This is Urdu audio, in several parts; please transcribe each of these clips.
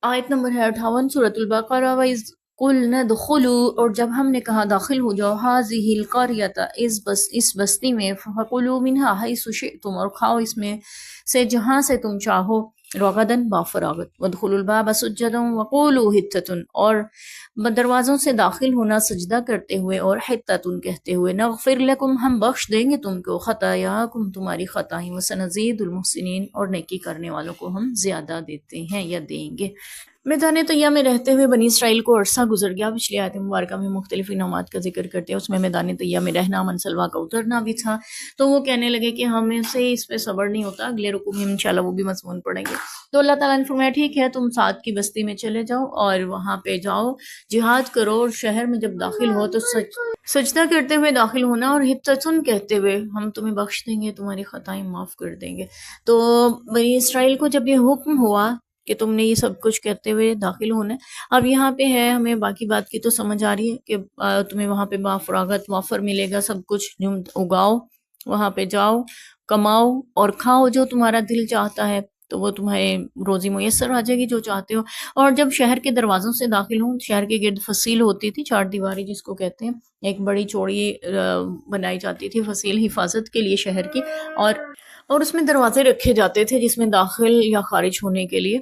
آیت نمبر ہے 58 سورۃ البقرہ۔ وَإِذْ قُلْنَا ادْخُلُوا، اور جب ہم نے کہا داخل ہو جاؤ، هَذِهِ الْقَرْيَةَ اس بستی میں، فَكُلُوا مِنْهَا حَيْثُ شِئْتُمْ، اور کھاؤ اس میں سے جہاں سے تم چاہو، رغداً بافراغت، وَادْخُلُوا الْبَابَ سُجَّدًا وَقُولُوا حِطَّةٌ، اور دروازوں سے داخل ہونا سجدہ کرتے ہوئے اور حِطَّةٌ کہتے ہوئے، نغفر لکم، ہم بخش دیں گے تم کو، خطایاکم، تمہاری خطائیں، وسنزید المحسنین، اور نیکی کرنے والوں کو ہم زیادہ دیتے ہیں یا دیں گے۔ میدان طیہ میں رہتے ہوئے بنی اسرائیل کو عرصہ گزر گیا۔ پچھلی آیت مبارکہ میں مختلف انعامات کا ذکر کرتے ہیں، اس میں میدان طیہ میں رہنا، منسلوا کا اترنا بھی تھا۔ تو وہ کہنے لگے کہ ہمیں سے اس پہ صبر نہیں ہوتا، اگلے رکوع میں انشاءاللہ وہ بھی مضمون پڑھیں گے۔ تو اللہ تعالیٰ نے فرمایا ٹھیک ہے، تم سعد کی بستی میں چلے جاؤ اور وہاں پہ جاؤ، جہاد کرو، اور شہر میں جب داخل ہو تو سجدہ کرتے ہوئے داخل ہونا، اور حطۃ کہتے ہوئے، ہم تمہیں بخش دیں گے، تمہاری خطائیں معاف کر دیں گے۔ تو بنی اسرائیل کو جب یہ حکم ہوا کہ تم نے یہ سب کچھ کہتے ہوئے داخل ہونا ہے، اب یہاں پہ ہے، ہمیں باقی بات کی تو سمجھ آ رہی ہے کہ تمہیں وہاں پہ فراغت وافر ملے گا، سب کچھ تم اگاؤ، وہاں پہ جاؤ، کماؤ اور کھاؤ جو تمہارا دل چاہتا ہے، تو وہ تمہیں روزی میسر آ جائے گی جو چاہتے ہو۔ اور جب شہر کے دروازوں سے داخل ہوں، شہر کے گرد فصیل ہوتی تھی، چار دیواری جس کو کہتے ہیں، ایک بڑی چوڑی بنائی جاتی تھی فصیل حفاظت کے لیے شہر کی، اور اس میں دروازے رکھے جاتے تھے جس میں داخل یا خارج ہونے کے لیے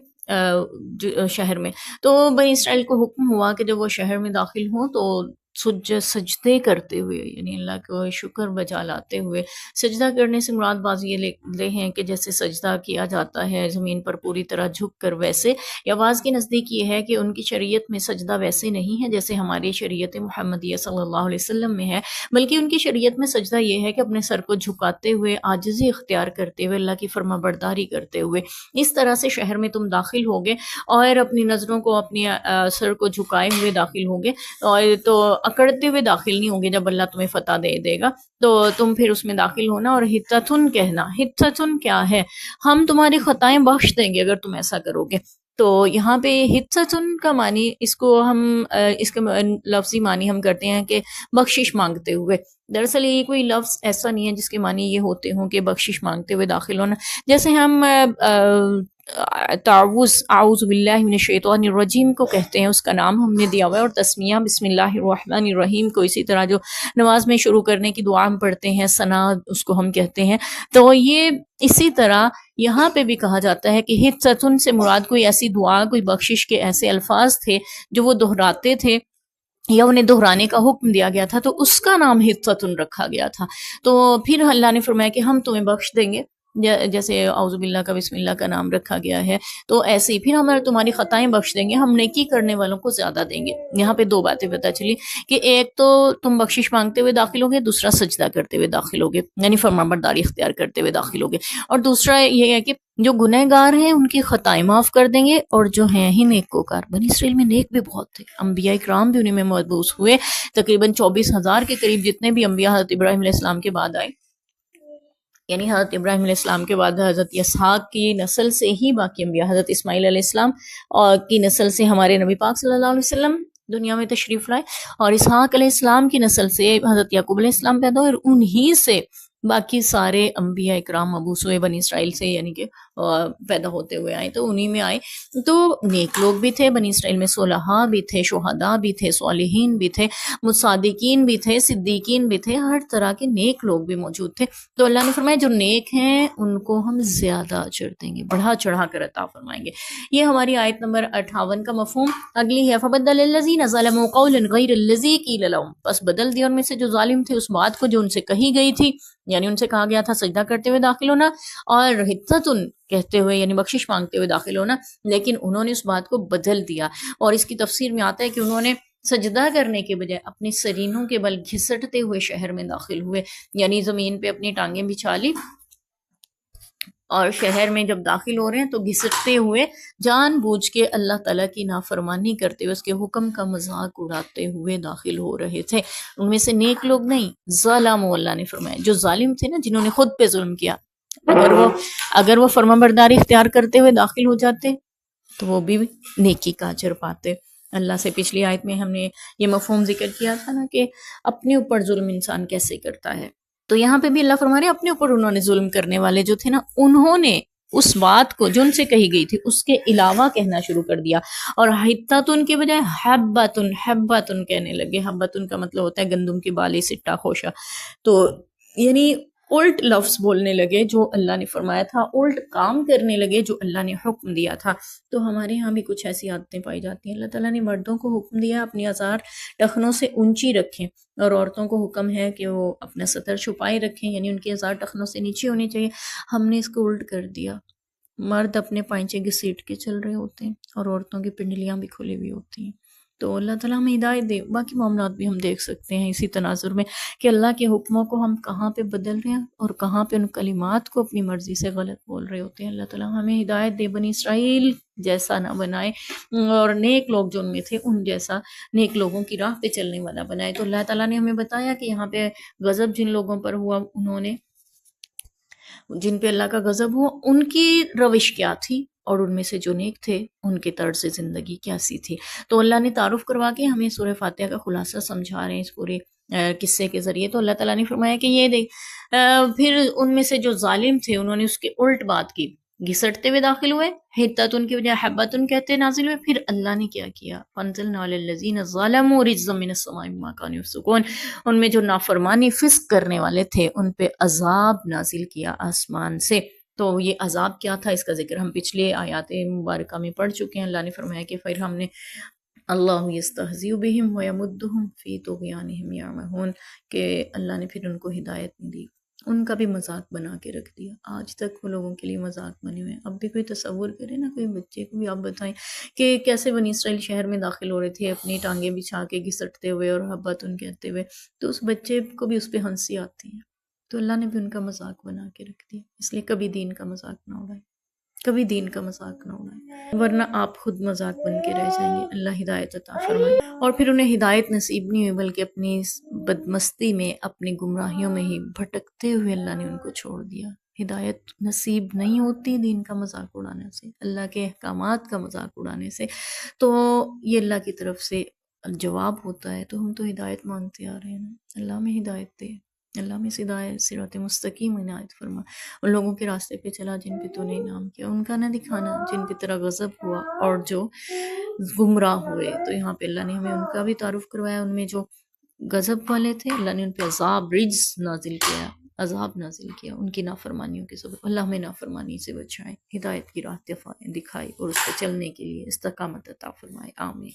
شہر میں۔ تو بنی اسرائیل کو حکم ہوا کہ جب وہ شہر میں داخل ہوں تو سجدے کرتے ہوئے، یعنی اللہ کو شکر بجا لاتے ہوئے، سجدہ کرنے سے مراد بعض یہ لے ہیں کہ جیسے سجدہ کیا جاتا ہے زمین پر پوری طرح جھک کر، ویسے، یا بعض کے نزدیک یہ ہے کہ ان کی شریعت میں سجدہ ویسے نہیں ہے جیسے ہماری شریعت محمدیہ صلی اللہ علیہ وسلم میں ہے، بلکہ ان کی شریعت میں سجدہ یہ ہے کہ اپنے سر کو جھکاتے ہوئے، عاجزی اختیار کرتے ہوئے، اللہ کی فرما برداری کرتے ہوئے، اس طرح سے شہر میں تم داخل ہوگے اور اپنی نظروں کو، اپنی سر کو جھکائے ہوئے داخل ہوگے، اور تو اکڑتے ہوئے داخل نہیں ہوگے۔ جب اللہ تمہیں فتح دے گا تو تم پھر اس میں داخل ہونا، اور حطۃ کہنا۔ حطۃ کیا ہے؟ ہم تمہاری خطائیں بخش دیں گے اگر تم ایسا کرو گے۔ تو یہاں پہ حطۃ کا معنی، اس کو ہم اس کا لفظی معنی ہم کرتے ہیں کہ بخشش مانگتے ہوئے۔ دراصل یہ کوئی لفظ ایسا نہیں ہے جس کے معنی یہ ہوتے ہوں کہ بخشش مانگتے ہوئے داخل ہونا، جیسے ہم تعوذ، اعوذ باللہ من الشیطان الرجیم کو کہتے ہیں، اس کا نام ہم نے دیا ہوا ہے، اور تسمیہ بسم اللہ الرحمن الرحیم کو، اسی طرح جو نماز میں شروع کرنے کی دعا ہم پڑھتے ہیں، ثنا اس کو ہم کہتے ہیں۔ تو یہ اسی طرح یہاں پہ بھی کہا جاتا ہے کہ حطۃ سے مراد کوئی ایسی دعا، کوئی بخشش کے ایسے الفاظ تھے جو وہ دہراتے تھے یا انہیں دہرانے کا حکم دیا گیا تھا، تو اس کا نام حطۃ رکھا گیا تھا۔ تو پھر اللہ نے فرمایا کہ ہم تمہیں بخش دیں گے، جیسے اعوذ باللہ کا بسم اللہ کا نام رکھا گیا ہے، تو ایسے ہی پھر ہم تمہاری خطائیں بخش دیں گے، ہم نیکی کرنے والوں کو زیادہ دیں گے۔ یہاں پہ دو باتیں پتہ چلی کہ ایک تو تم بخشش مانگتے ہوئے داخل ہوگے، دوسرا سجدہ کرتے ہوئے داخل ہوگے، یعنی فرمانبرداری اختیار کرتے ہوئے داخل ہوگے، اور دوسرا یہ ہے کہ جو گنہگار ہیں ان کی خطائیں معاف کر دیں گے، اور جو ہیں ہی نیکوکار، بنی اسرائیل میں نیک بھی بہت تھے، انبیاء اکرام بھی انہیں میں مبعوث ہوئے، تقریباً 24,000 کے قریب جتنے بھی انبیاء حضرت ابراہیم علیہ السلام کے بعد آئے، یعنی حضرت ابراہیم علیہ السلام کے بعد حضرت اسحاق کی نسل سے ہی باقی انبیاء، حضرت اسماعیل علیہ السلام اور کی نسل سے ہمارے نبی پاک صلی اللہ علیہ وسلم دنیا میں تشریف لائے، اور اسحاق علیہ السلام کی نسل سے حضرت یعقوب علیہ السلام پیدا ہوئے، اور انہی سے باقی سارے انبیاء اکرام مبعوث ہوئے بنی اسرائیل سے، یعنی کہ پیدا ہوتے ہوئے آئے، تو انہی میں آئے۔ تو نیک لوگ بھی تھے بنی اسرائیل میں، صلحاء بھی تھے، شہداء بھی تھے، صالحین بھی تھے، مصادقین بھی تھے، صدیقین بھی تھے، ہر طرح کے نیک لوگ بھی موجود تھے۔ تو اللہ نے فرمایا جو نیک ہیں ان کو ہم زیادہ اجر دیں گے، بڑھا چڑھا کر عطا فرمائیں گے۔ یہ ہماری آیت نمبر 58 کا مفہوم۔ اگلی ہے فَبَدَّلَ الَّذِينَ ظَلَمُوا قَوْلًا غَيْرَ الَّذِي قِيلَ لَهُمْ، پس بدل دیا ان میں سے جو ظالم تھے اس بات کو جو ان سے کہی گئی تھی، یعنی ان سے کہا گیا تھا سجدہ کرتے ہوئے داخل ہونا، اور حطۃ کہتے ہوئے یعنی بخشش مانگتے ہوئے داخل ہونا، لیکن انہوں نے اس بات کو بدل دیا۔ اور اس کی تفسیر میں آتا ہے کہ انہوں نے سجدہ کرنے کے بجائے اپنی سرینوں کے بل گھسٹتے ہوئے شہر میں داخل ہوئے، یعنی زمین پہ اپنی ٹانگیں بچھا لی، اور شہر میں جب داخل ہو رہے ہیں تو گھسٹتے ہوئے، جان بوجھ کے اللہ تعالیٰ کی نافرمانی کرتے ہوئے، اس کے حکم کا مذاق اڑاتے ہوئے داخل ہو رہے تھے۔ ان میں سے نیک لوگ نہیں، ظالم، اللہ نے فرمایا جو ظالم تھے نا، جنہوں نے خود پہ ظلم کیا، اگر وہ فرمانبرداری اختیار کرتے ہوئے داخل ہو جاتے تو وہ بھی نیکی کا اجر پاتے۔ اللہ سے پچھلی آیت میں ہم نے یہ مفہوم ذکر کیا تھا نا کہ اپنے اوپر ظلم انسان کیسے کرتا ہے، تو یہاں پہ بھی اللہ فرما رہے ہیں اپنے اوپر انہوں نے ظلم کرنے والے جو تھے نا، انہوں نے اس بات کو جو ان سے کہی گئی تھی اس کے علاوہ کہنا شروع کر دیا، اور حتتن کے بجائے حبتن حبتن کہنے لگے۔ حبتن کا مطلب ہوتا ہے گندم کی بالی، سٹا خوشہ، تو یعنی الٹ لفظ بولنے لگے جو اللہ نے فرمایا تھا، الٹ کام کرنے لگے جو اللہ نے حکم دیا تھا۔ تو ہمارے ہاں بھی کچھ ایسی عادتیں پائی جاتی ہیں۔ اللہ تعالیٰ نے مردوں کو حکم دیا اپنی آزار ٹخنوں سے اونچی رکھیں، اور عورتوں کو حکم ہے کہ وہ اپنا سطر چھپائے رکھیں، یعنی ان کی آزار ٹخنوں سے نیچے ہونی چاہیے۔ ہم نے اس کو الٹ کر دیا، مرد اپنے پائنچے گھسیٹ کے چل رہے ہوتے ہیں اور عورتوں کی پنڈلیاں بھی کھلی ہوئی ہوتی ہیں۔ تو اللہ تعالیٰ ہمیں ہدایت دے۔ باقی معاملات بھی ہم دیکھ سکتے ہیں اسی تناظر میں کہ اللہ کے حکموں کو ہم کہاں پہ بدل رہے ہیں اور کہاں پہ ان کلمات کو اپنی مرضی سے غلط بول رہے ہوتے ہیں۔ اللہ تعالیٰ ہمیں ہدایت دے، بنی اسرائیل جیسا نہ بنائے، اور نیک لوگ جو ان میں تھے ان جیسا نیک لوگوں کی راہ پہ چلنے والا بنائے۔ تو اللہ تعالیٰ نے ہمیں بتایا کہ یہاں پہ غضب جن لوگوں پر ہوا، انہوں نے جن پہ اللہ کا غضب ہوا، ان کی روش کیا تھی، اور ان میں سے جو نیک تھے ان کے طرز زندگی کیسی تھی۔ تو اللہ نے تعارف کروا کے ہمیں سورہ فاتحہ کا خلاصہ سمجھا رہے ہیں اس پورے قصے کے ذریعے۔ تو اللہ تعالیٰ نے فرمایا کہ یہ دیکھ، پھر ان میں سے جو ظالم تھے انہوں نے اس کے الٹ بات کی، گھسٹتے ہوئے داخل ہوئے، حتتن کی بجائے حبتن کہتے نازل ہوئے۔ پھر اللہ نے کیا کیا، فَأَنزَلْنَا عَلَى الَّذِينَ ظَلَمُوا رِجْزًا مِّنَ السَّمَاءِ بِمَا كَانُوا يَفْسُقُونَ، ان میں جو نافرمانی فسق کرنے والے تھے ان پہ عذاب نازل کیا آسمان سے۔ تو یہ عذاب کیا تھا اس کا ذکر ہم پچھلے آیات مبارکہ میں پڑھ چکے ہیں۔ اللہ نے فرمایا کہ پھر ہم نے اللہ یستہزئ بہم ویمدہم فی طغیانہم یعمہون، کہ اللہ نے پھر ان کو ہدایت نہیں دی، ان کا بھی مذاق بنا کے رکھ دیا۔ آج تک وہ لوگوں کے لیے مذاق بنے ہوئے ہیں۔ اب بھی کوئی تصور کرے نا، کوئی بچے کو بھی آپ بتائیں کہ کیسے بنی اسرائیل شہر میں داخل ہو رہے تھے اپنی ٹانگیں بچھا کے گھسٹتے ہوئے اور حبتن کہتے ہوئے، تو اس بچے کو بھی اس پہ ہنسی آتی ہے۔ تو اللہ نے بھی ان کا مذاق بنا کے رکھ دیا۔ اس لیے کبھی دین کا مذاق نہ اڑائے، کبھی دین کا مذاق نہ اڑائے، ورنہ آپ خود مذاق بن کے رہ جائیں گے۔ اللہ ہدایت عطا فرمائے۔ اور پھر انہیں ہدایت نصیب نہیں ہوئی، بلکہ اپنی اس بدمستی میں، اپنی گمراہیوں میں ہی بھٹکتے ہوئے اللہ نے ان کو چھوڑ دیا۔ ہدایت نصیب نہیں ہوتی دین کا مذاق اڑانے سے، اللہ کے احکامات کا مذاق اڑانے سے۔ تو یہ اللہ کی طرف سے جواب ہوتا ہے۔ تو ہم تو ہدایت مانگتے آ رہے ہیں نا، اللہ میں ہدایت دے، اللہ میں ہدایت، صراط مستقیم عنایت فرما۔ ان لوگوں کے راستے پہ چلا جن پہ تو نے انعام کیا، ان کا نہ دکھانا جن پہ تیرا غضب ہوا اور جو گمراہ ہوئے۔ تو یہاں پہ اللہ نے ہمیں ان کا بھی تعارف کروایا، ان میں جو غضب والے تھے اللہ نے ان پہ عذاب رجز نازل کیا، عذاب نازل کیا ان کی نافرمانیوں کے سبب۔ اللہ ہمیں نافرمانی سے بچائے، ہدایت کی راہ دکھائے اور اس پہ چلنے کے لیے استقامت عطا فرمائے، آمین۔